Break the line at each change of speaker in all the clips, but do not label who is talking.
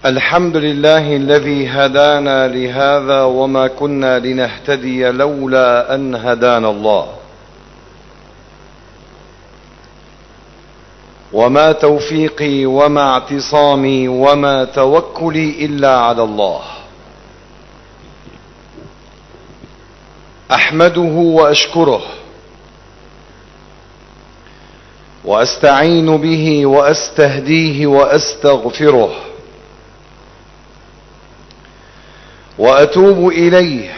الحمد لله الذي هدانا لهذا وما كنا لنهتدي لولا أن هدانا الله، وما توفيقي وما اعتصامي وما توكلي إلا على الله. أحمده وأشكره وأستعين به وأستهديه وأستغفره وأتوب إليه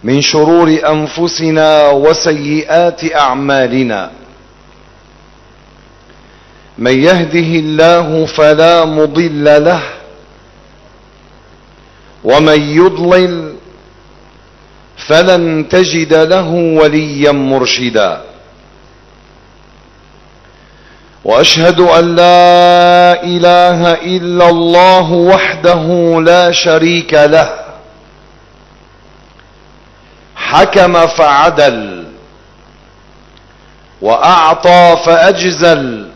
من شرور أنفسنا وسيئات أعمالنا. من يهده الله فلا مضل له، ومن يضلل فلن تجد له وليا مرشدا. وأشهد أن لا إله إلا الله وحده لا شريك له، حكم فعدل وأعطى فأجزل.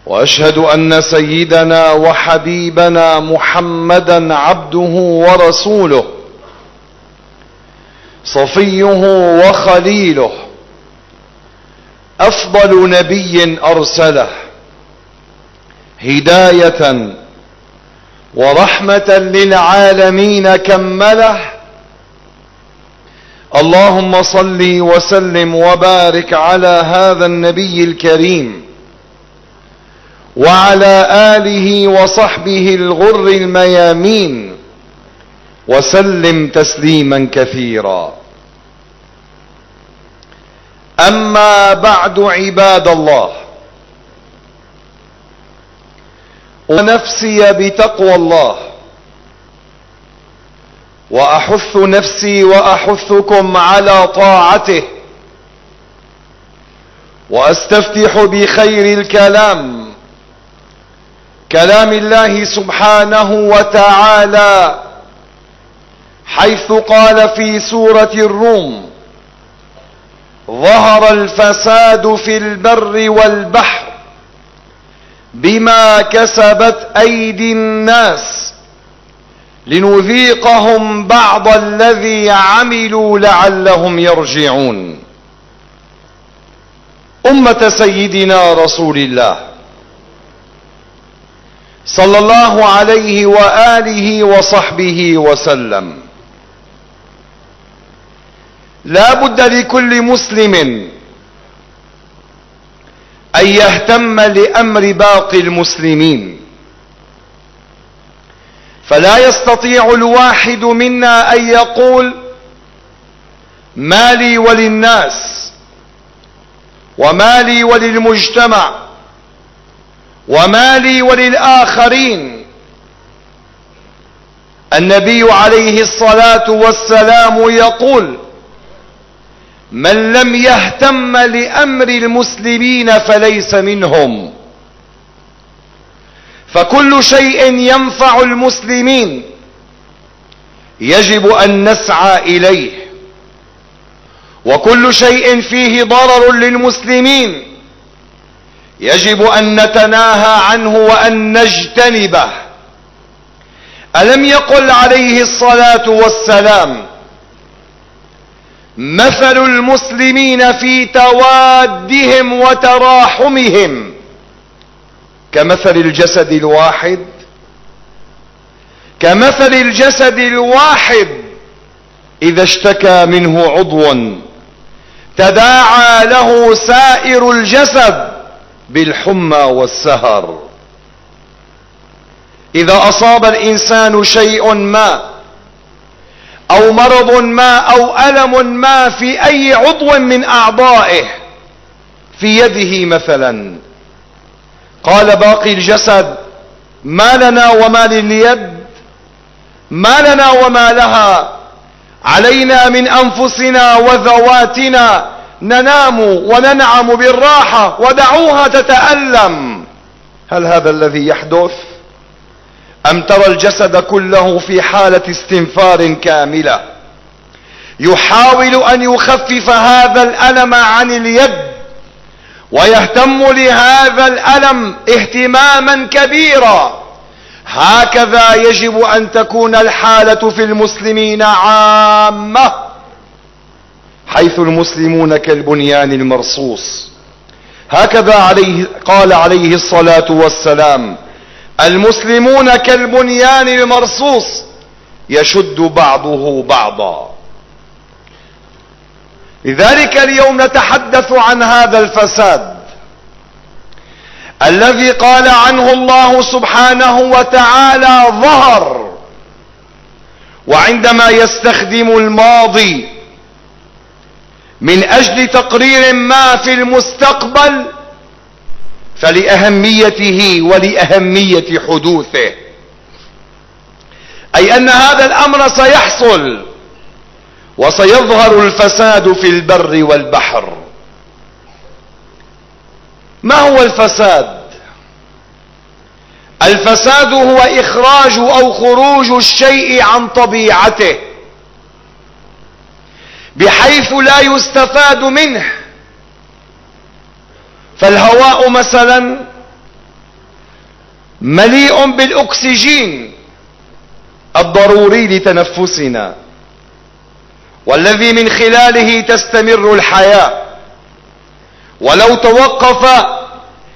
وأشهد أن سيدنا وحبيبنا محمدا عبده ورسوله، صفيه وخليله، أفضل نبي أرسله، هداية ورحمة للعالمين كمله. اللهم صل وسلم وبارك على هذا النبي الكريم وعلى آله وصحبه الغر الميامين، وسلم تسليما كثيرا. أما بعد عباد الله، ونفسي بتقوى الله، وأحث نفسي وأحثكم على طاعته، وأستفتح بخير الكلام، كلام الله سبحانه وتعالى، حيث قال في سورة الروم: ظهر الفساد في البر والبحر بما كسبت أيدي الناس لنذيقهم بعض الذي عملوا لعلهم يرجعون. أمة سيدنا رسول الله صلى الله عليه وآله وصحبه وسلم، لا بد لكل مسلم أن يهتم لأمر باقي المسلمين، فلا يستطيع الواحد منا أن يقول ما لي وللناس، وما لي وللمجتمع، وما لي وللآخرين. النبي عليه الصلاة والسلام يقول: من لم يهتم لأمر المسلمين فليس منهم. فكل شيء ينفع المسلمين يجب أن نسعى إليه، وكل شيء فيه ضرر للمسلمين يجب أن نتناهى عنه وأن نجتنبه. ألم يقل عليه الصلاة والسلام: مثل المسلمين في توادهم وتراحمهم كمثل الجسد الواحد، كمثل الجسد الواحد إذا اشتكى منه عضو تداعى له سائر الجسد بالحمى والسهر. إذا أصاب الإنسان شيء ما أو مرض ما أو ألم ما في أي عضو من أعضائه، في يده مثلا، قال باقي الجسد: ما لنا وما لليد، ما لنا وما لها، علينا من أنفسنا وذواتنا ننام وننعم بالراحة ودعوها تتألم. هل هذا الذي يحدث؟ أم ترى الجسد كله في حالة استنفار كاملة، يحاول أن يخفف هذا الألم عن اليد ويهتم لهذا الألم اهتماما كبيرا. هكذا يجب أن تكون الحالة في المسلمين عامة، حيث المسلمون كالبنيان المرصوص. هكذا قال عليه الصلاة والسلام: المسلمون كالبنيان المرصوص يشد بعضه بعضا. لذلك اليوم نتحدث عن هذا الفساد الذي قال عنه الله سبحانه وتعالى ظهر، وعندما يستخدم الماضي من أجل تقرير ما في المستقبل فلأهميته ولأهمية حدوثه، أي أن هذا الأمر سيحصل وسيظهر الفساد في البر والبحر. ما هو الفساد؟ الفساد هو إخراج أو خروج الشيء عن طبيعته بحيث لا يستفاد منه. فالهواء مثلا مليء بالأكسجين الضروري لتنفسنا، والذي من خلاله تستمر الحياة، ولو توقف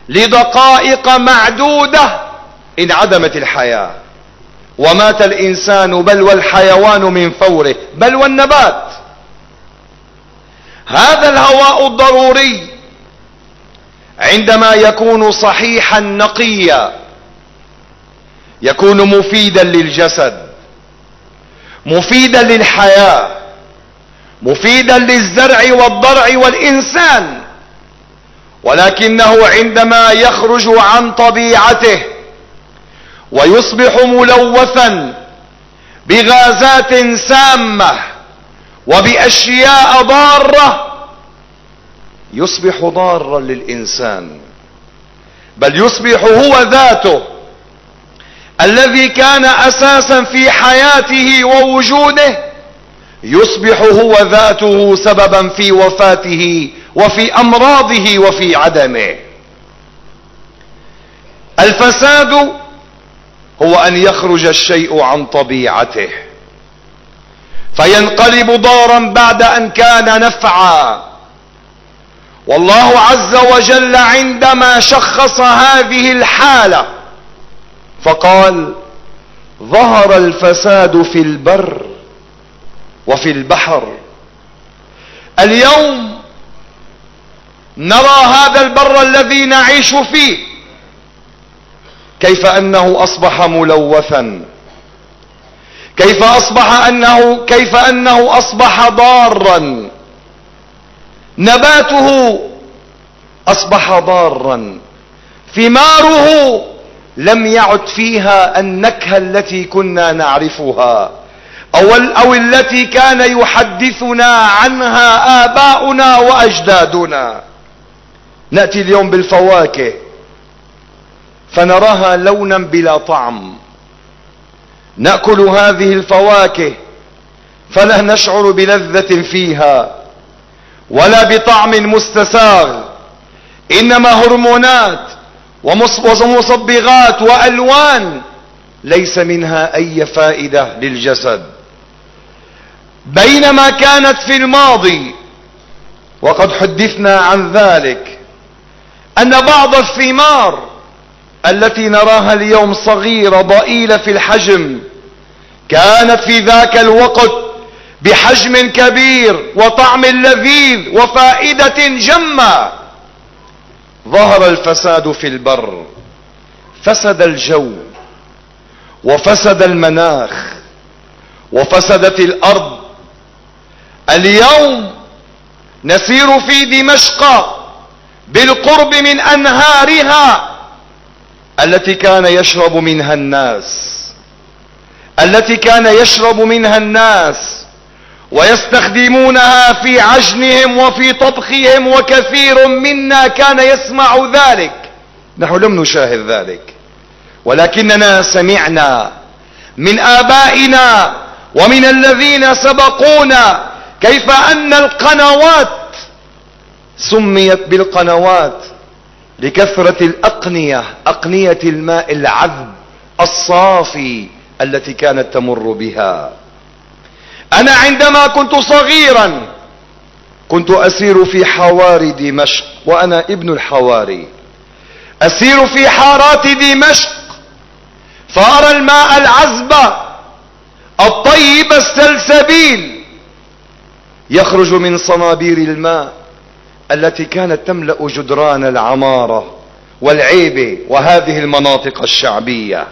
لدقائق معدودة انعدمت الحياة ومات الإنسان، بل والحيوان من فوره، بل والنبات. هذا الهواء الضروري عندما يكون صحيحا نقيا يكون مفيدا للجسد، مفيدا للحياة، مفيدا للزرع والضرع والإنسان. ولكنه عندما يخرج عن طبيعته ويصبح ملوثا بغازات سامة وبأشياء ضارة يصبح ضارا للإنسان، بل يصبح هو ذاته الذي كان أساسا في حياته ووجوده، يصبح هو ذاته سببا في وفاته وفي أمراضه وفي عدمه. الفساد هو أن يخرج الشيء عن طبيعته فينقلب ضارا بعد أن كان نفعا. والله عز وجل عندما شخص هذه الحالة فقال: ظهر الفساد في البر وفي البحر. اليوم نرى هذا البر الذي نعيش فيه كيف أنه أصبح ملوثا، كيف أنه أصبح ضارا، نباته أصبح ضارا، ثماره لم يعد فيها النكهة التي كنا نعرفها أو التي كان يحدثنا عنها آباؤنا وأجدادنا. نأتي اليوم بالفواكه فنراها لونا بلا طعم، نأكل هذه الفواكه فلا نشعر بلذة فيها ولا بطعم مستساغ، إنما هرمونات ومصبغات وألوان ليس منها أي فائدة للجسد. بينما كانت في الماضي، وقد حدثنا عن ذلك، أن بعض الثمار التي نراها اليوم صغيرة ضئيلة في الحجم كانت في ذاك الوقت بحجم كبير وطعم لذيذ وفائدة جمة. ظهر الفساد في البر، فسد الجو وفسد المناخ وفسدت الأرض. اليوم نسير في دمشق بالقرب من أنهارها التي كان يشرب منها الناس ويستخدمونها في عجنهم وفي طبخهم، وكثير منا كان يسمع ذلك. نحن لم نشاهد ذلك، ولكننا سمعنا من آبائنا ومن الذين سبقونا كيف أن القنوات سميت بالقنوات لكثرة الأقنية، أقنية الماء العذب الصافي التي كانت تمر بها. أنا عندما كنت صغيرا كنت أسير في حواري دمشق، وأنا ابن الحواري، أسير في حارات دمشق فأرى الماء العذب الطيب السلسبيل يخرج من صنابير الماء التي كانت تملأ جدران العمارة والعيبة وهذه المناطق الشعبية.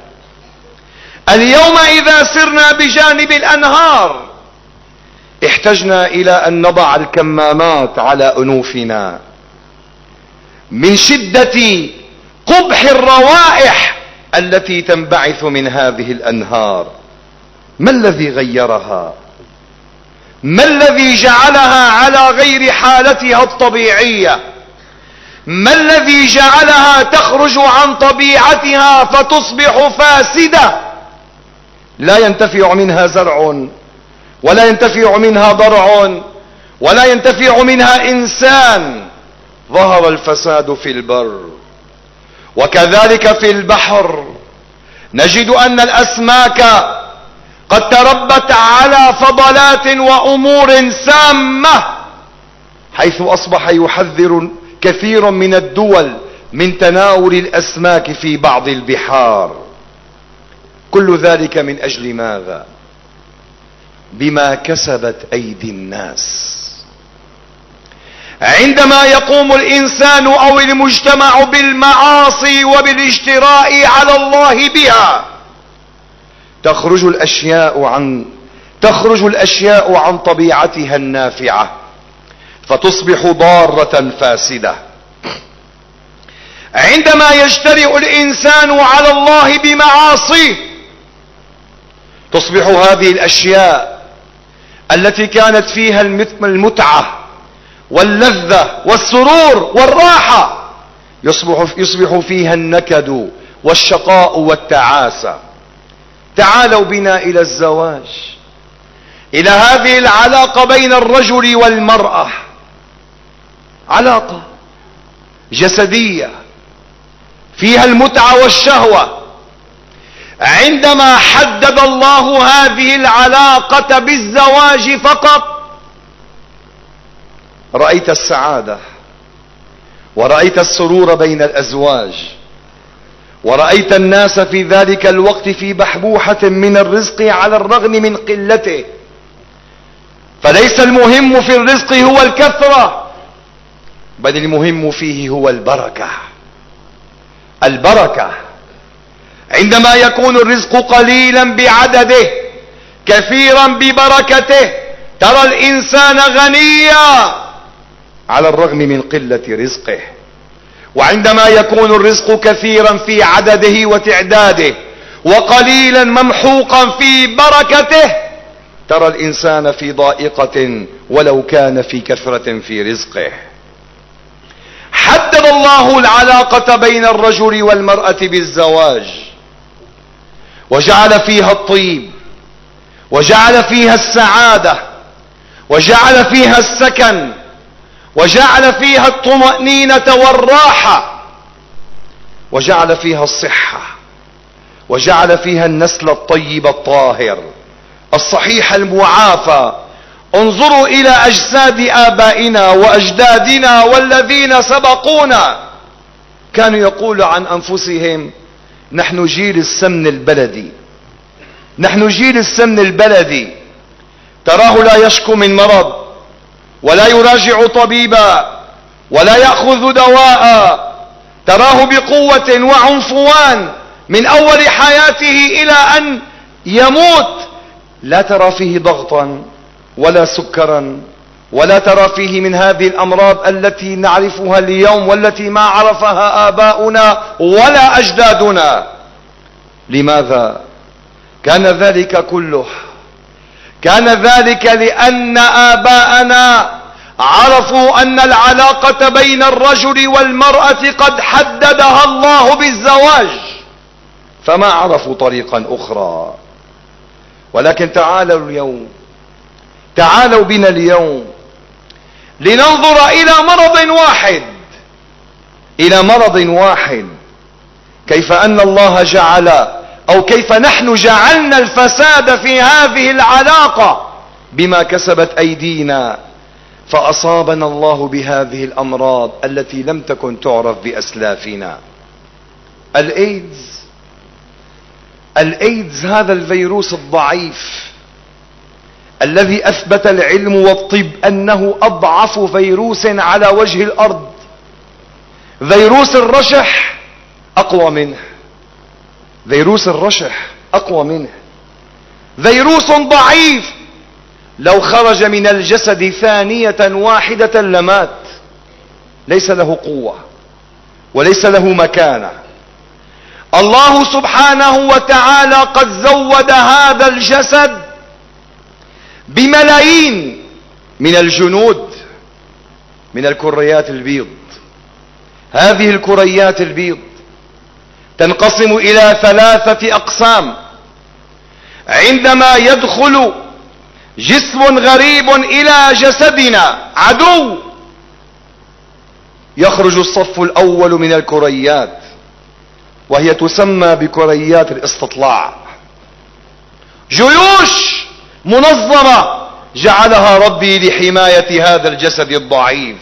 اليوم إذا سرنا بجانب الأنهار احتجنا إلى أن نضع الكمامات على أنوفنا من شدة قبح الروائح التي تنبعث من هذه الأنهار. ما الذي غيرها؟ ما الذي جعلها على غير حالتها الطبيعية؟ ما الذي جعلها تخرج عن طبيعتها فتصبح فاسدة لا ينتفع منها زرع ولا ينتفع منها ضرع ولا ينتفع منها إنسان؟ ظهر الفساد في البر وكذلك في البحر. نجد أن الأسماك قد تربت على فضلات وأمور سامة، حيث أصبح يحذر كثير من الدول من تناول الأسماك في بعض البحار. كل ذلك من أجل ماذا؟ بما كسبت أيدي الناس. عندما يقوم الإنسان أو المجتمع بالمعاصي وبالاجتراء على الله بها تخرج الأشياء عن طبيعتها النافعة فتصبح ضارة فاسدة. عندما يجترئ الإنسان على الله بمعاصيه تصبح هذه الأشياء التي كانت فيها المتعة واللذة والسرور والراحة يصبح فيها النكد والشقاء والتعاسة. تعالوا بنا إلى الزواج، إلى هذه العلاقة بين الرجل والمرأة، علاقة جسدية فيها المتعة والشهوة. عندما حدد الله هذه العلاقة بالزواج فقط رأيت السعادة ورأيت السرور بين الأزواج، ورأيت الناس في ذلك الوقت في بحبوحة من الرزق على الرغم من قلته. فليس المهم في الرزق هو الكثرة، بل المهم فيه هو البركة. البركة عندما يكون الرزق قليلا بعدده كثيرا ببركته ترى الإنسان غنيا على الرغم من قلة رزقه، وعندما يكون الرزق كثيرا في عدده وتعداده وقليلا ممحوقا في بركته ترى الإنسان في ضائقة ولو كان في كثرة في رزقه. حدد الله العلاقة بين الرجل والمرأة بالزواج وجعل فيها الطيب وجعل فيها السعادة وجعل فيها السكن وجعل فيها الطمأنينة والراحة وجعل فيها الصحة وجعل فيها النسل الطيب الطاهر الصحيح المعافى. انظروا إلى أجساد آبائنا وأجدادنا والذين سبقونا، كانوا يقولوا عن أنفسهم نحن جيل السمن البلدي، نحن جيل السمن البلدي. تراه لا يشكو من مرض ولا يراجع طبيبا ولا يأخذ دواء، تراه بقوة وعنفوان من أول حياته إلى أن يموت. لا ترى فيه ضغطا ولا سكرا ولا ترى فيه من هذه الأمراض التي نعرفها اليوم والتي ما عرفها آباؤنا ولا أجدادنا. لماذا كان ذلك كله؟ كان ذلك لأن آباءنا عرفوا أن العلاقة بين الرجل والمرأة قد حددها الله بالزواج، فما عرفوا طريقا أخرى. ولكن تعالوا بنا اليوم لننظر إلى مرض واحد، كيف أن الله جعل، أو كيف نحن جعلنا الفساد في هذه العلاقة بما كسبت أيدينا، فأصابنا الله بهذه الأمراض التي لم تكن تعرف بأسلافنا. الإيدز هذا الفيروس الضعيف الذي أثبت العلم والطب أنه أضعف فيروس على وجه الأرض. فيروس الرشح أقوى منه، فيروس الرشح أقوى منه. فيروس ضعيف لو خرج من الجسد ثانية واحدة لمات، ليس له قوة وليس له مكانة. الله سبحانه وتعالى قد زود هذا الجسد بملايين من الجنود، من الكريات البيض. هذه الكريات البيض تنقسم إلى 3 أقسام. عندما يدخل جسم غريب إلى جسدنا، عدو، يخرج الصف الأول من الكريات، وهي تسمى بكريات الاستطلاع. جيوش منظمة جعلها ربي لحماية هذا الجسد الضعيف.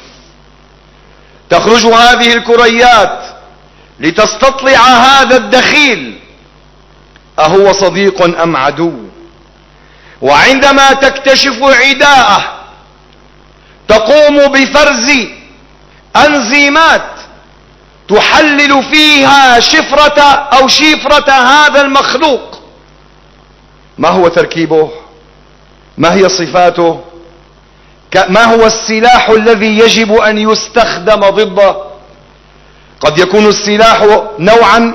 تخرج هذه الكريات لتستطلع هذا الدخيل أهو صديق أم عدو. وعندما تكتشف عداءه تقوم بفرز أنزيمات تحلل فيها شفرة هذا المخلوق. ما هو تركيبه؟ ما هي صفاته؟ ما هو السلاح الذي يجب أن يستخدم ضده؟ قد يكون السلاح نوعا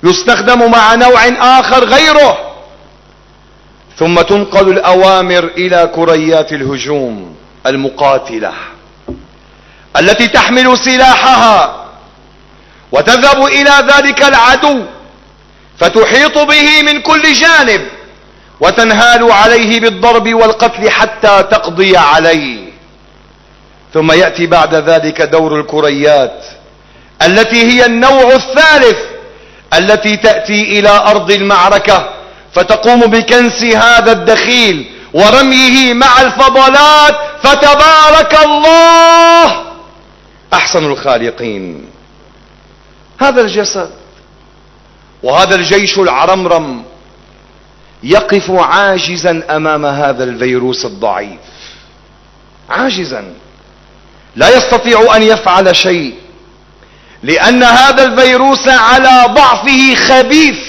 يستخدم مع نوع آخر غيره. ثم تنقل الأوامر إلى كريات الهجوم المقاتلة التي تحمل سلاحها وتذهب إلى ذلك العدو فتحيط به من كل جانب وتنهال عليه بالضرب والقتل حتى تقضي عليه. ثم يأتي بعد ذلك دور الكريات التي هي النوع الثالث، التي تأتي إلى أرض المعركة فتقوم بكنس هذا الدخيل ورميه مع الفضلات، فتبارك الله أحسن الخالقين. هذا الجسد وهذا الجيش العرمرم يقف عاجزا أمام هذا الفيروس الضعيف، عاجزا لا يستطيع أن يفعل شيء، لأن هذا الفيروس على ضعفه خبيث،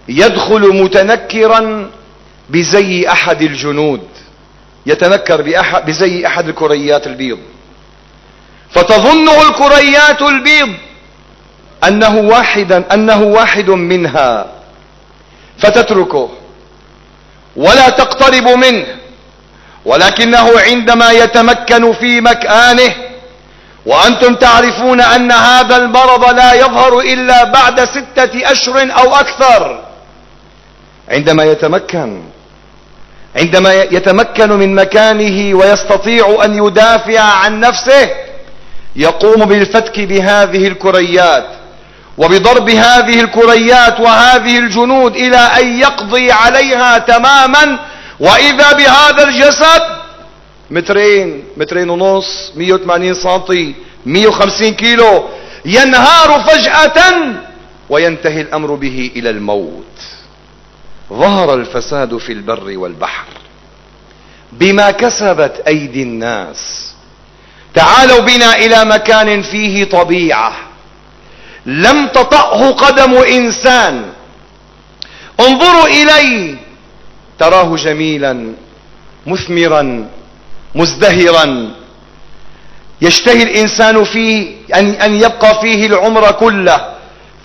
يدخل متنكرا بزي أحد الجنود، يتنكر بزي أحد الكريات البيض، فتظنه الكريات البيض أنه واحد منها، فتتركه ولا تقترب منه. ولكنه عندما يتمكن في مكانه، وأنتم تعرفون أن هذا المرض لا يظهر إلا بعد 6 أشهر أو أكثر، عندما يتمكن من مكانه ويستطيع أن يدافع عن نفسه، يقوم بالفتك بهذه الكريات وبضرب هذه الكريات وهذه الجنود إلى أن يقضي عليها تماما. وإذا بهذا الجسد 2 مترين ونص، 180 سنتي، 150 كيلو، ينهار فجأة وينتهي الأمر به إلى الموت. ظهر الفساد في البر والبحر بما كسبت أيدي الناس. تعالوا بنا إلى مكان فيه طبيعة لم تطأه قدم إنسان، انظروا إليه، تراه جميلا مثمرا مزدهرا، يشتهي الإنسان فيه أن يبقى فيه العمر كله،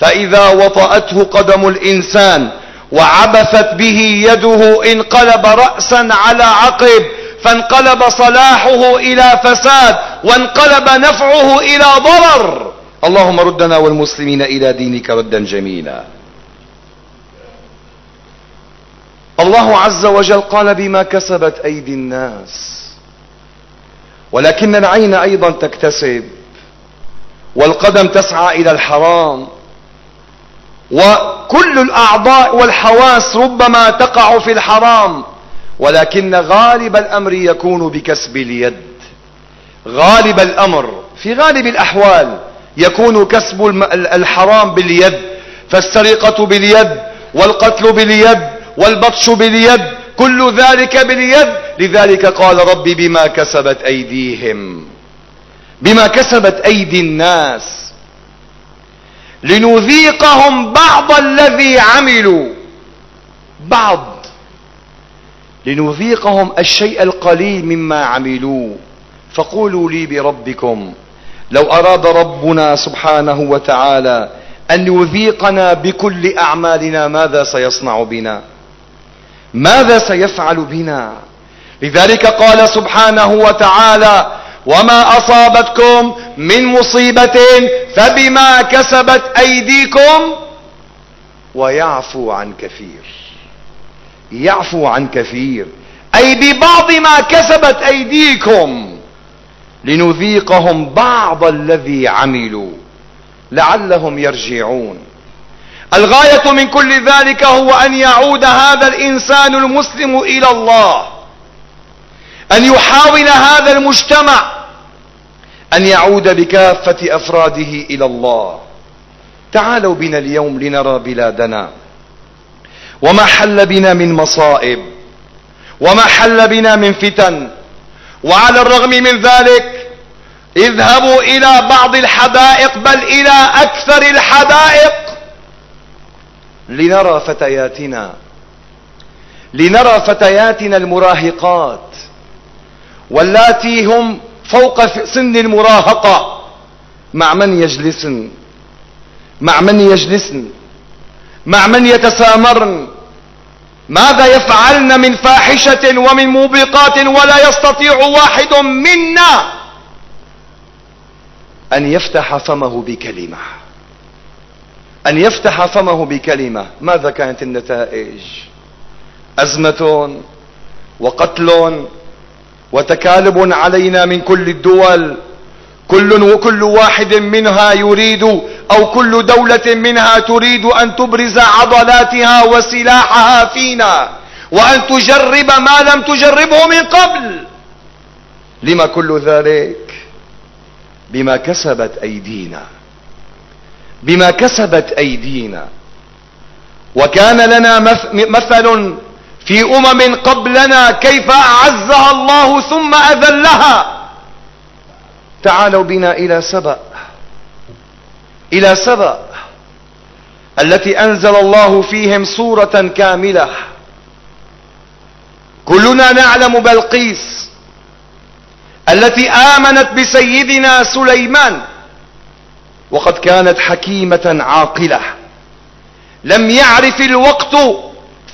فإذا وطأته قدم الإنسان وعبثت به يده انقلب رأسا على عقب، فانقلب صلاحه إلى فساد وانقلب نفعه إلى ضرر. اللهم ردنا والمسلمين إلى دينك ردا جميلا. الله عز وجل قال بما كسبت أيدي الناس، ولكن العين أيضا تكتسب، والقدم تسعى إلى الحرام، وكل الأعضاء والحواس ربما تقع في الحرام، ولكن غالب الأمر يكون بكسب اليد. غالب الأمر في غالب الأحوال يكون كسب الحرام باليد، فالسرقة باليد، والقتل باليد، والبطش باليد، كل ذلك باليد. لذلك قال رب بما كسبت أيديهم، بما كسبت أيدي الناس لنذيقهم بعض الذي عملوا، لنذيقهم الشيء القليل مما عملوا. فقولوا لي بربكم، لو أراد ربنا سبحانه وتعالى أن يذيقنا بكل أعمالنا ماذا سيصنع بنا؟ ماذا سيفعل بنا؟ لذلك قال سبحانه وتعالى وما أصابتكم من مصيبة فبما كسبت أيديكم ويعفو عن كثير. يعفو عن كثير أي ببعض ما كسبت أيديكم لنذيقهم بعض الذي عملوا لعلهم يرجعون. الغاية من كل ذلك هو أن يعود هذا الإنسان المسلم إلى الله، أن يحاول هذا المجتمع أن يعود بكافة أفراده إلى الله. تعالوا بنا اليوم لنرى بلادنا وما حل بنا من مصائب وما حل بنا من فتن. وعلى الرغم من ذلك اذهبوا إلى بعض الحدائق، بل إلى أكثر الحدائق، لنرى فتياتنا المراهقات واللاتي هم فوق سن المراهقة مع من يجلسن، مع من يتسامرن، ماذا يفعلن من فاحشة ومن موبقات، ولا يستطيع واحد منا أن يفتح فمه بكلمة. ماذا كانت النتائج؟ أزمة وقتل وتكالب علينا من كل الدول، كل واحد منها يريد، أو كل دولة منها تريد أن تبرز عضلاتها وسلاحها فينا، وأن تجرب ما لم تجربه من قبل. لما كل ذلك؟ بما كسبت أيدينا. وكان لنا مثل في قبلنا كيف أعزها الله ثم أذلها. تعالوا بنا إلى سبأ التي أنزل الله فيهم سورة كاملة. كلنا نعلم بلقيس التي آمنت بسيدنا سليمان، وقد كانت حكيمة عاقلة، لم يعرف الوقت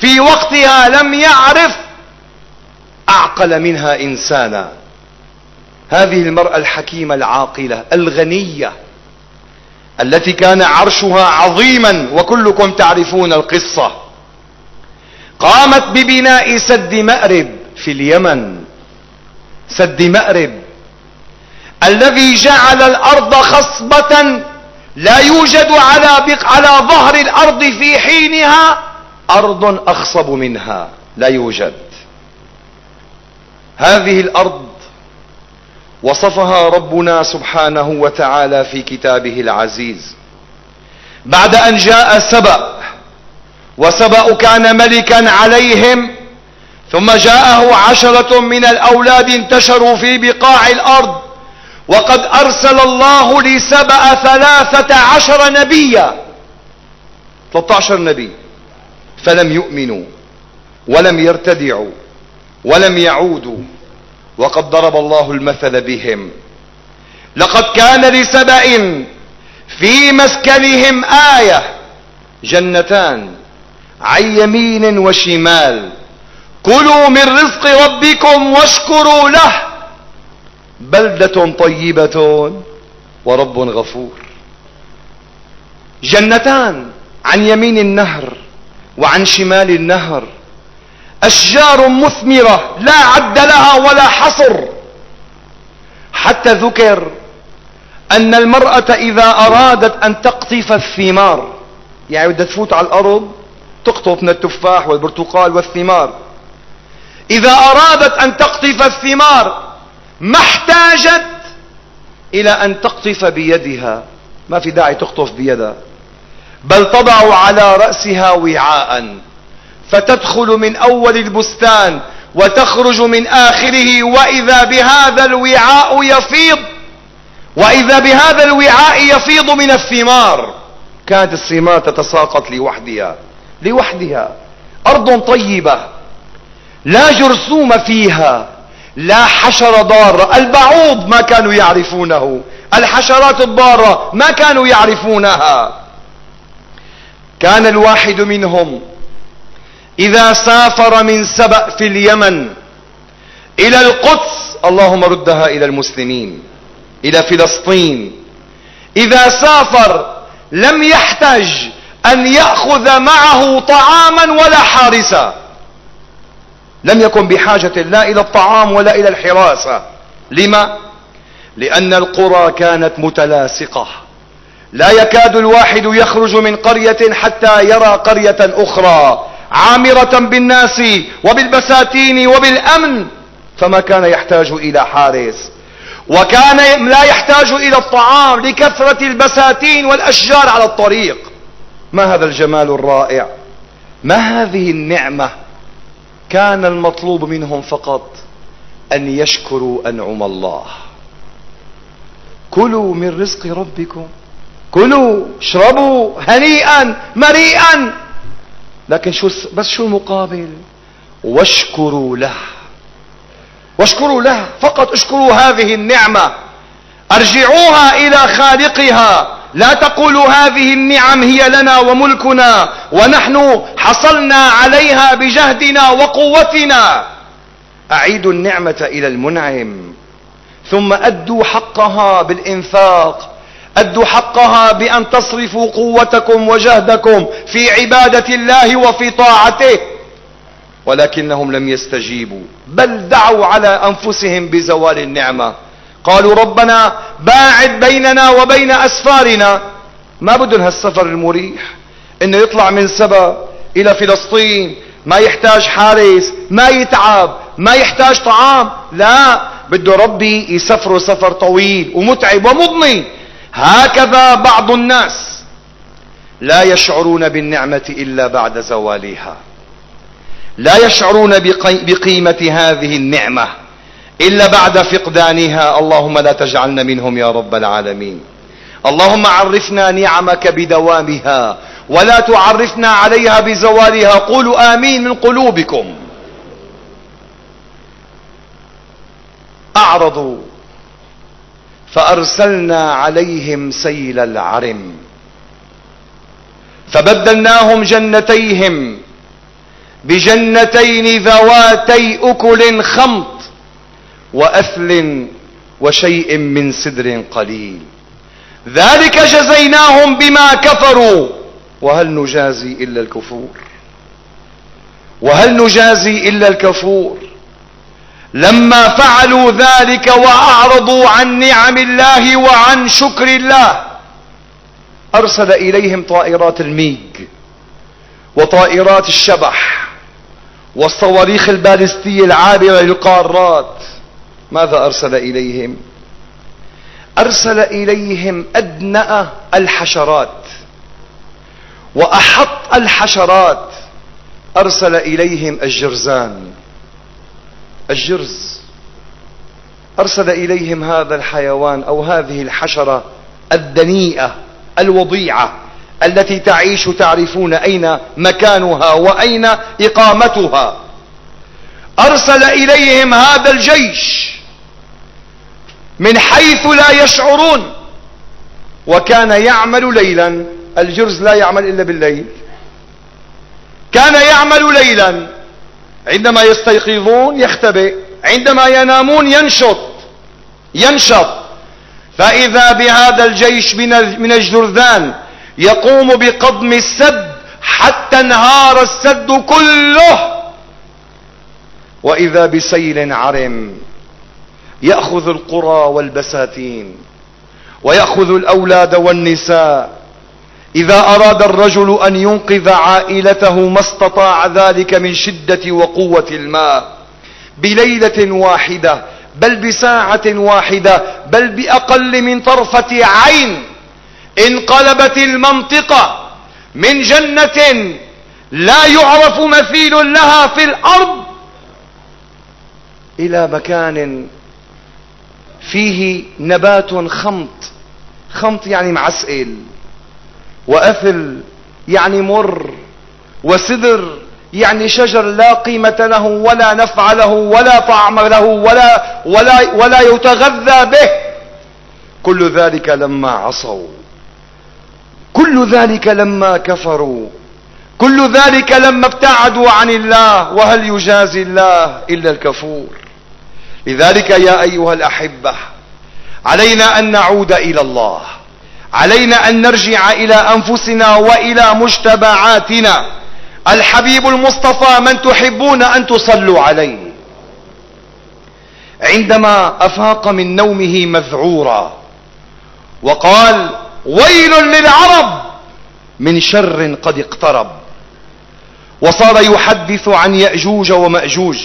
في وقتها، لم يعرف أعقل منها إنسانا. هذه المرأة الحكيمة العاقلة الغنية التي كان عرشها عظيما، وكلكم تعرفون القصة، قامت ببناء سد مأرب في اليمن. سد مأرب الذي جعل الأرض خصبة، لا يوجد على ظهر الأرض في حينها أرض أخصب منها، لا يوجد. هذه الأرض وصفها ربنا سبحانه وتعالى في كتابه العزيز بعد أن جاء سبأ، وسبأ كان ملكا عليهم، ثم جاءه 10 من الأولاد انتشروا في بقاع الأرض، وقد أرسل الله لسبأ 13 نبيا، 13 نبي، فلم يؤمنوا ولم يرتدعوا ولم يعودوا، وقد ضرب الله المثل بهم. لقد كان لسبأ في مسكنهم آية، جنتان عن يمين وشمال، كلوا من رزق ربكم واشكروا له، بلدة طيبة ورب غفور. جنتان عن يمين النهر وعن شمال النهر، أشجار مثمرة لا عد لها ولا حصر، حتى ذكر أن المرأة إذا أرادت أن تقطف الثمار، يعني بدها تفوت على الأرض تقطف من التفاح والبرتقال والثمار، إذا أرادت أن تقطف الثمار ما احتاجت إلى أن تقطف بيدها، ما في داعي تقطف بيدها، بل تضع على رأسها وعاء فتدخل من أول البستان وتخرج من آخره، وإذا بهذا الوعاء يفيض من الثمار. كانت الثمار تتساقط لوحدها. أرض طيبة لا جرثوم فيها، لا حشرة ضارة، البعوض ما كانوا يعرفونه، الحشرات الضارة ما كانوا يعرفونها. كان الواحد منهم إذا سافر من سبأ في اليمن إلى القدس، اللهم ردها إلى المسلمين، إلى فلسطين، إذا سافر لم يحتاج أن يأخذ معه طعاما ولا حارسا، لم يكن بحاجة لا إلى الطعام ولا إلى الحراسة. لما؟ لأن القرى كانت متلاصقة، لا يكاد الواحد يخرج من قرية حتى يرى قرية أخرى عامرة بالناس وبالبساتين وبالأمن، فما كان يحتاج إلى حارس، وكان لا يحتاج إلى الطعام لكثرة البساتين والأشجار على الطريق. ما هذا الجمال الرائع، ما هذه النعمة. كان المطلوب منهم فقط أن يشكروا أنعم الله. كلوا من رزق ربكم، كلوا اشربوا هنيئا مريئا، لكن شو المقابل؟ واشكروا له، واشكروا له فقط. اشكروا هذه النعمة، ارجعوها إلى خالقها، لا تقولوا هذه النعم هي لنا وملكنا ونحن حصلنا عليها بجهدنا وقوتنا. أعيدوا النعمة إلى المنعم، ثم أدوا حقها بالإنفاق، أدوا حقها بأن تصرفوا قوتكم وجهدكم في عبادة الله وفي طاعته. ولكنهم لم يستجيبوا، بل دعوا على أنفسهم بزوال النعمة. قالوا ربنا باعد بيننا وبين أسفارنا. ما بدهم هالسفر المريح، إنه يطلع من سبأ إلى فلسطين، ما يحتاج حارس، ما يتعب، ما يحتاج طعام، لا، بده ربي يسفروا سفر طويل ومتعب ومضني. هكذا بعض الناس لا يشعرون بالنعمة إلا بعد زوالها، لا يشعرون بقيمة هذه النعمة إلا بعد فقدانها. اللهم لا تجعلنا منهم يا رب العالمين. اللهم عرفنا نعمك بدوامها ولا تعرفنا عليها بزوالها. قولوا آمين من قلوبكم. أعرضوا فأرسلنا عليهم سيل العرم فبدلناهم جنتيهم بجنتين ذواتي أكل خمط وأثل وشيء من سدر قليل، ذلك جزيناهم بما كفروا وهل نجازي إلا الكفور، وهل نجازي إلا الكفور. لما فعلوا ذلك وأعرضوا عن نعم الله وعن شكر الله، أرسل إليهم طائرات الميج وطائرات الشبح والصواريخ البالستية العابرة للقارات. ماذا أرسل إليهم؟ أرسل إليهم أدنأ الحشرات وأحط الحشرات. أرسل إليهم الجرذان، الجرز. أرسل إليهم هذا الحيوان أو هذه الحشرة الدنيئة الوضيعة التي تعيش، تعرفون أين مكانها وأين إقامتها. أرسل إليهم هذا الجيش من حيث لا يشعرون، وكان يعمل ليلا. الجرز لا يعمل إلا بالليل، كان يعمل ليلا، عندما يستيقظون يختبئ، عندما ينامون ينشط. فإذا بهذا الجيش من الجرذان يقوم بقضم السد حتى انهار السد كله، وإذا بسيل عرم يأخذ القرى والبساتين ويأخذ الأولاد والنساء. إذا أراد الرجل أن ينقذ عائلته ما استطاع ذلك من شدة وقوة الماء بليلة واحدة، بل بساعة واحدة، بل بأقل من طرفة عين انقلبت المنطقة من جنة لا يعرف مثيل لها في الأرض إلى مكان فيه نبات خمط. خمط يعني معسئل، وأثل يعني مر، وسدر يعني شجر لا قيمة له ولا نفع له ولا طعم له ولا يتغذى به. كل ذلك لما عصوا، كل ذلك لما كفروا، كل ذلك لما ابتعدوا عن الله. وهل يجازي الله إلا الكفور؟ لذلك يا أيها الأحبة، علينا أن نعود إلى الله، علينا أن نرجع إلى أنفسنا وإلى مجتمعاتنا. الحبيب المصطفى من تحبون أن تصلوا عليه عندما أفاق من نومه مذعورا وقال: ويل للعرب من شر قد اقترب، وصار يحدث عن يأجوج ومأجوج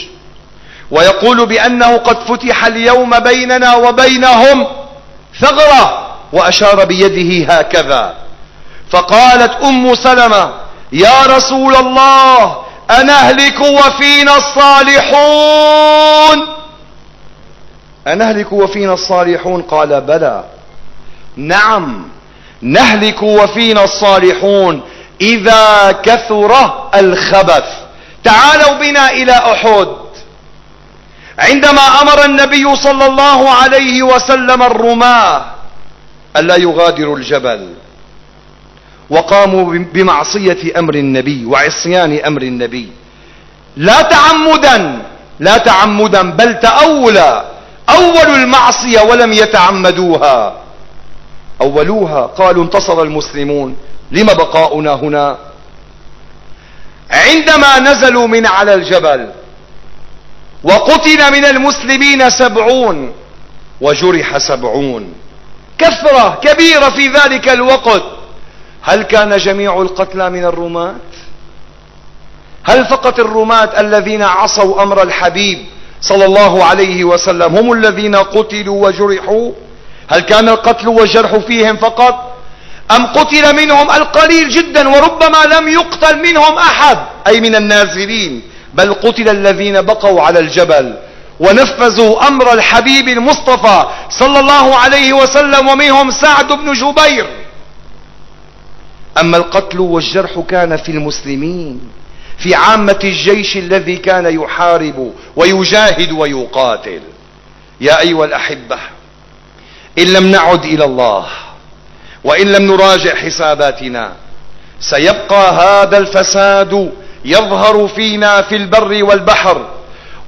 ويقول بأنه قد فتح اليوم بيننا وبينهم ثغرة، وأشار بيده هكذا. فقالت أم سلمة: يا رسول الله أنهلك وفينا الصالحون؟ أنهلك وفينا الصالحون؟ قال: بلى، نعم، نهلك وفينا الصالحون إذا كثر الخبث. تعالوا بنا إلى أحد، عندما أمر النبي صلى الله عليه وسلم الرماة ألا يغادروا الجبل، وقاموا بمعصية أمر النبي وعصيان أمر النبي، لا تعمدا بل تأولا، أول المعصية ولم يتعمدوها، أولوها. قالوا: انتصر المسلمون، لما بقاؤنا هنا؟ عندما نزلوا من على الجبل وقتل من المسلمين 70 وجرح 70، كثرة كبيرة في ذلك الوقت. هل كان جميع القتلى من الرماة؟ هل فقط الرماة الذين عصوا أمر الحبيب صلى الله عليه وسلم هم الذين قتلوا وجرحوا؟ هل كان القتل والجرح فيهم فقط، أم قتل منهم القليل جدا وربما لم يقتل منهم أحد أي من النازلين، بل قتل الذين بقوا على الجبل ونفذوا أمر الحبيب المصطفى صلى الله عليه وسلم، ومنهم سعد بن جبير. أما القتل والجرح كان في المسلمين، في عامة الجيش الذي كان يحارب ويجاهد ويقاتل. يا أيها الأحبة، إن لم نعد إلى الله وإن لم نراجع حساباتنا سيبقى هذا الفساد يظهر فينا في البر والبحر.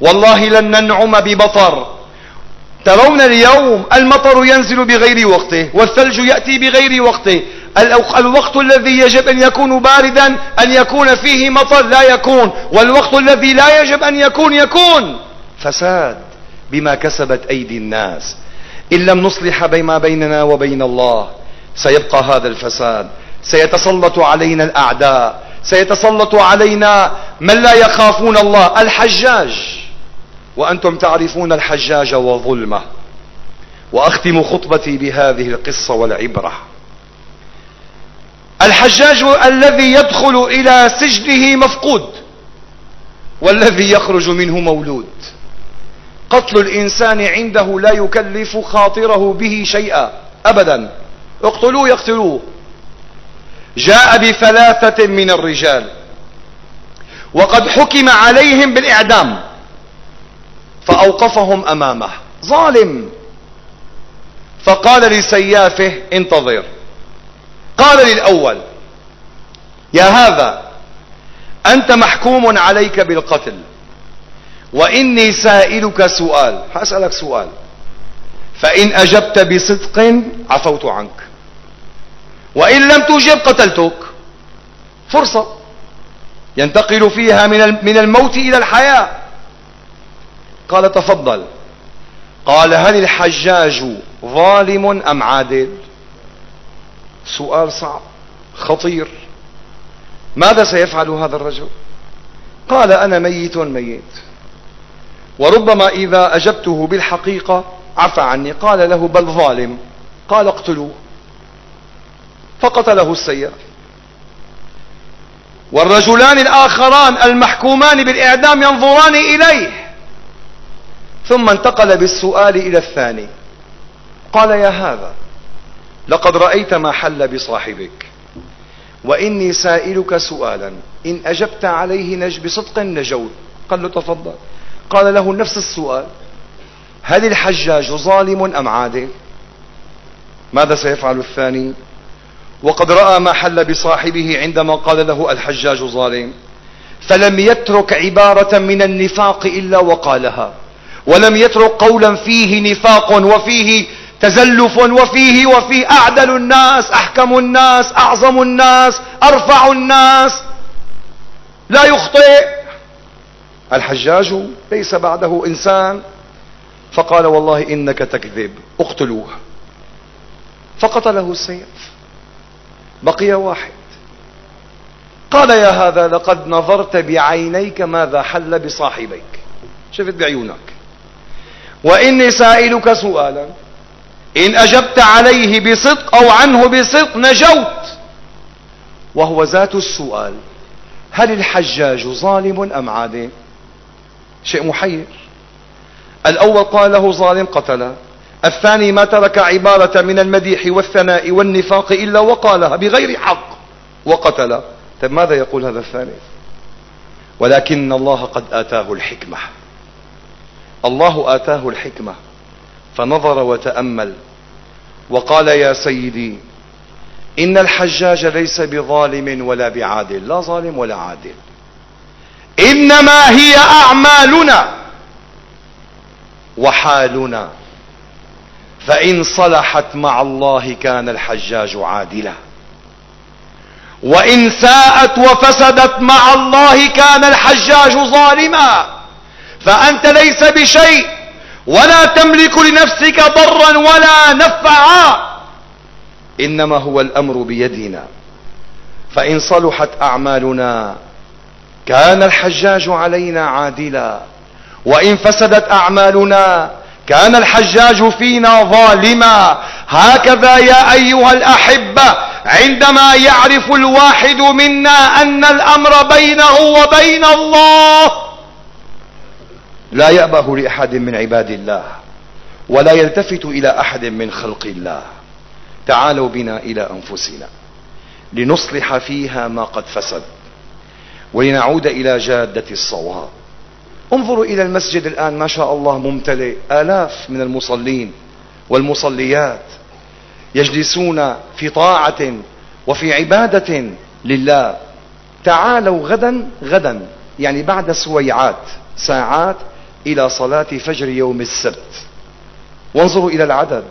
والله لن ننعم بمطر. ترون اليوم المطر ينزل بغير وقته، والثلج يأتي بغير وقته. الوقت الذي يجب أن يكون باردا أن يكون فيه مطر لا يكون، والوقت الذي لا يجب أن يكون. فساد بما كسبت أيدي الناس. إن لم نصلح ما بيننا وبين الله سيبقى هذا الفساد. سيتسلط علينا الأعداء، سيتسلط علينا من لا يخافون الله. الحجاج، وأنتم تعرفون الحجاج وظلمه. وأختم خطبتي بهذه القصة والعبرة. الحجاج الذي يدخل إلى سجنه مفقود، والذي يخرج منه مولود. قتل الإنسان عنده لا يكلف خاطره به شيئا أبدا. اقتلوه يقتلوه. جاء ب3 من الرجال وقد حكم عليهم بالإعدام، فأوقفهم أمامه ظالم، فقال لسيافه: انتظر. قال للأول: يا هذا، أنت محكوم عليك بالقتل، وإني سائلك سؤال، هسألك سؤال، فإن أجبت بصدق عفوت عنك، وإن لم تجب قتلتك. فرصة ينتقل فيها من الموت إلى الحياة. قال: تفضل. قال هل الحجاج ظالم أم عادل؟ سؤال صعب خطير. ماذا سيفعل هذا الرجل؟ قال أنا ميت ميت، وربما إذا أجبته بالحقيقة عفى عني. قال له بل ظالم. قال اقتلوه، فقتله السياف. والرجلان الآخران المحكومان بالإعدام ينظران إليه، ثم انتقل بالسؤال إلى الثاني. قال يا هذا لقد رأيت ما حل بصاحبك، وإني سائلك سؤالا إن أجبت عليه بصدق نجوت. قال له تفضل. قال له نفس السؤال، هل الحجاج ظالم أم عادل؟ ماذا سيفعل الثاني وقد رأى ما حل بصاحبه عندما قال له الحجاج ظالم؟ فلم يترك عبارة من النفاق إلا وقالها، ولم يترك قولا فيه نفاق وفيه تزلف وفيه أعدل الناس، أحكم الناس، أعظم الناس، أرفع الناس، لا يخطئ. الحجاج ليس بعده إنسان. فقال والله إنك تكذب، اقتلوه. فقتله السيف. بقي واحد. قال يا هذا لقد نظرت بعينيك ماذا حل بصاحبيك، شفت بعيونك، وإني سائلك سؤالا إن أجبت عليه بصدق أو عنه بصدق نجوت. وهو ذات السؤال، هل الحجاج ظالم أم عادل؟ شيء محير. الأول قال له ظالم قتله، الثاني ما ترك عبارة من المديح والثناء والنفاق إلا وقالها بغير حق وقتله. طيب ماذا يقول هذا الثالث؟ ولكن الله قد آتاه الحكمة. الله آتاه الحكمة فنظر وتأمل وقال يا سيدي إن الحجاج ليس بظالم ولا بعادل، لا ظالم ولا عادل، إنما هي أعمالنا وحالنا، فإن صلحت مع الله كان الحجاج عادلا، وإن ساءت وفسدت مع الله كان الحجاج ظالما. فأنت ليس بشيء ولا تملك لنفسك ضرا ولا نفعا، إنما هو الأمر بيدنا. فإن صلحت أعمالنا كان الحجاج علينا عادلا، وإن فسدت أعمالنا كان الحجاج فينا ظالما. هكذا يا أيها الأحبة عندما يعرف الواحد منا أن الأمر بينه وبين الله لا يأبه لأحد من عباد الله ولا يلتفت إلى أحد من خلق الله. تعالوا بنا إلى أنفسنا لنصلح فيها ما قد فسد ولنعود إلى جادة الصواب. انظروا إلى المسجد الآن ما شاء الله ممتلئ، آلاف من المصلين والمصليات يجلسون في طاعة وفي عبادة لله. تعالوا غدا يعني بعد ساعات إلى صلاة فجر يوم السبت، وانظروا إلى العدد.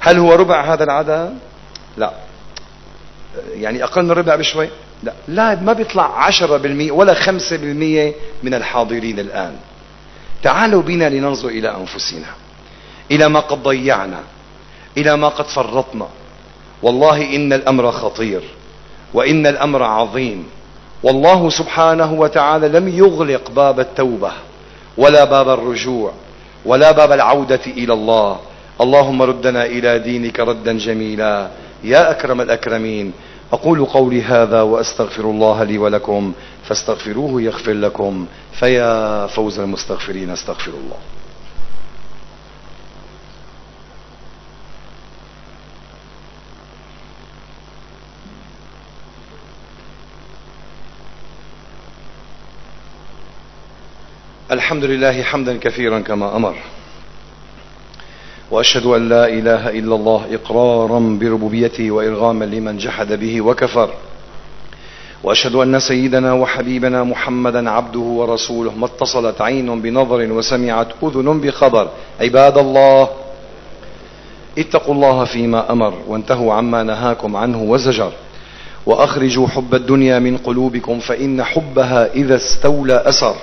هل هو ربع هذا العدد؟ لا، يعني أقل من ربع بشوي. لا ما بيطلع 10% ولا 5% من الحاضرين الآن. تعالوا بنا لننظر إلى أنفسنا، إلى ما قد ضيعنا، إلى ما قد فرطنا. والله إن الأمر خطير وإن الأمر عظيم. والله سبحانه وتعالى لم يغلق باب التوبة ولا باب الرجوع ولا باب العودة إلى الله. اللهم ردنا إلى دينك ردا جميلا يا أكرم الأكرمين. أقول قولي هذا وأستغفر الله لي ولكم فاستغفروه يغفر لكم، فيا فوز المستغفرين. استغفر الله. الحمد لله حمدا كثيرا كما أمر، وأشهد أن لا إله إلا الله إقرارا بربوبيته وإرغاما لمن جحد به وكفر، وأشهد أن سيدنا وحبيبنا محمدا عبده ورسوله ما اتصلت عين بنظر وسمعت أذن بخبر. عباد الله اتقوا الله فيما أمر وانتهوا عما نهاكم عنه وزجر، وأخرجوا حب الدنيا من قلوبكم فإن حبها إذا استولى أسر،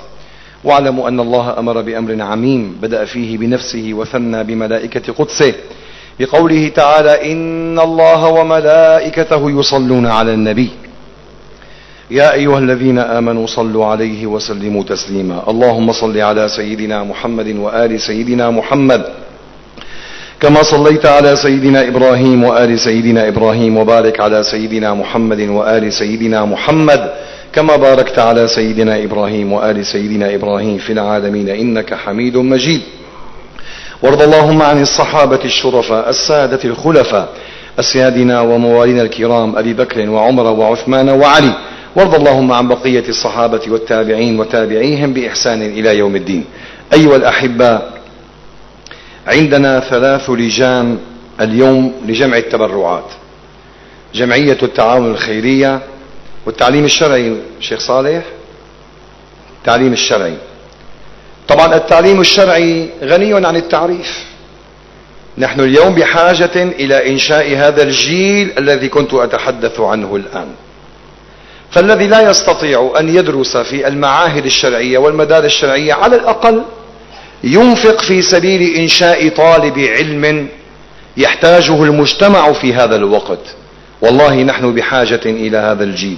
واعلموا أن الله أمر بأمر عميم بدأ فيه بنفسه وثنى بملائكة قدسه بقوله تعالى: إن الله وملائكته يصلون على النبي يا أيها الذين آمنوا صلوا عليه وسلموا تسليما. اللهم صل على سيدنا محمد وآل سيدنا محمد كما صليت على سيدنا إبراهيم وآل سيدنا إبراهيم، وبارك على سيدنا محمد وآل سيدنا محمد كما باركت على سيدنا إبراهيم وآل سيدنا إبراهيم في العالمين إنك حميد مجيد. وارض اللهم عن الصحابة الشرفاء السادة الخلفاء أسيادنا وموالينا الكرام أبي بكر وعمر وعثمان وعلي، وارض اللهم عن بقية الصحابة والتابعين وتابعيهم بإحسان إلى يوم الدين. أيها الأحباء، عندنا 3 لجان اليوم لجمع التبرعات: جمعية التعاون الخيرية، والتعليم الشرعي. شيخ صالح، التعليم الشرعي. طبعا التعليم الشرعي غني عن التعريف. نحن اليوم بحاجة إلى إنشاء هذا الجيل الذي كنت أتحدث عنه الآن. فالذي لا يستطيع أن يدرس في المعاهد الشرعية والمدارس الشرعية على الأقل ينفق في سبيل إنشاء طالب علم يحتاجه المجتمع في هذا الوقت. والله نحن بحاجة إلى هذا الجيل،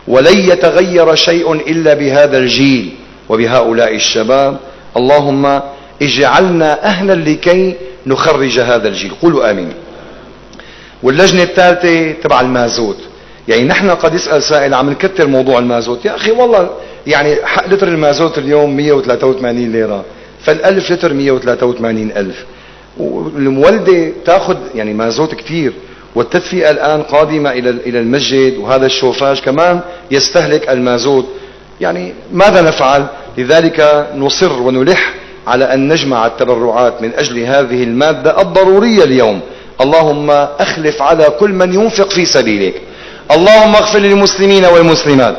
ولن يتغير شيء إلا بهذا الجيل وبهؤلاء الشباب. اللهم اجعلنا أهلا لكي نخرج هذا الجيل. قولوا آمين. واللجنة الثالثة تبع المازوت. يعني نحن قد يسأل سائل: عم نكتر موضوع المازوت. يا أخي والله يعني لتر المازوت اليوم 183 ليرة، فالألف لتر 183 ألف، والمولدة تأخذ يعني مازوت كتير، والتدفئة الآن قادمة إلى المسجد، وهذا الشوفاج كمان يستهلك المازوت. يعني ماذا نفعل؟ لذلك نصر ونلح على أن نجمع التبرعات من أجل هذه المادة الضرورية اليوم. اللهم أخلف على كل من ينفق في سبيلك. اللهم اغفر للمسلمين والمسلمات،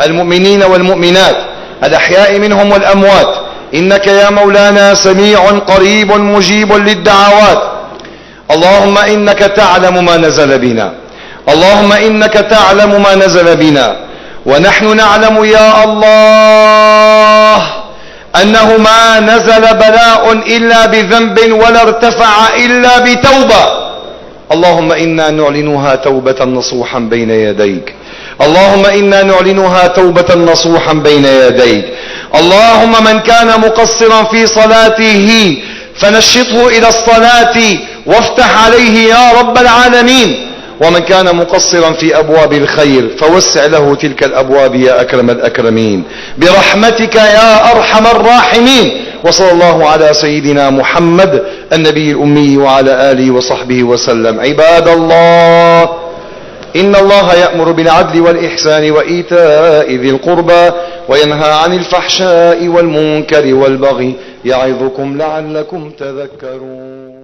المؤمنين والمؤمنات، الأحياء منهم والأموات، إنك يا مولانا سميع قريب مجيب للدعوات. اللهم إنك تعلم ما نزل بنا، اللهم إنك تعلم ما نزل بنا، ونحن نعلم يا الله أنه ما نزل بلاء إلا بذنب ولا ارتفع إلا بتوبة. اللهم إنا نعلنها توبة نصوحا بين يديك، اللهم إنا نعلنها توبة نصوحا بين يديك. اللهم من كان مقصرا في صلاته فنشطه إلى الصلاة وافتح عليه يا رب العالمين، ومن كان مقصرا في أبواب الخير فوسع له تلك الأبواب يا أكرم الأكرمين برحمتك يا أرحم الراحمين. وصلى الله على سيدنا محمد النبي الأمي وعلى آله وصحبه وسلم. عباد الله، إن الله يأمر بالعدل والإحسان وإيتاء ذي القربى وينهى عن الفحشاء والمنكر والبغي يعظكم لعلكم تذكرون.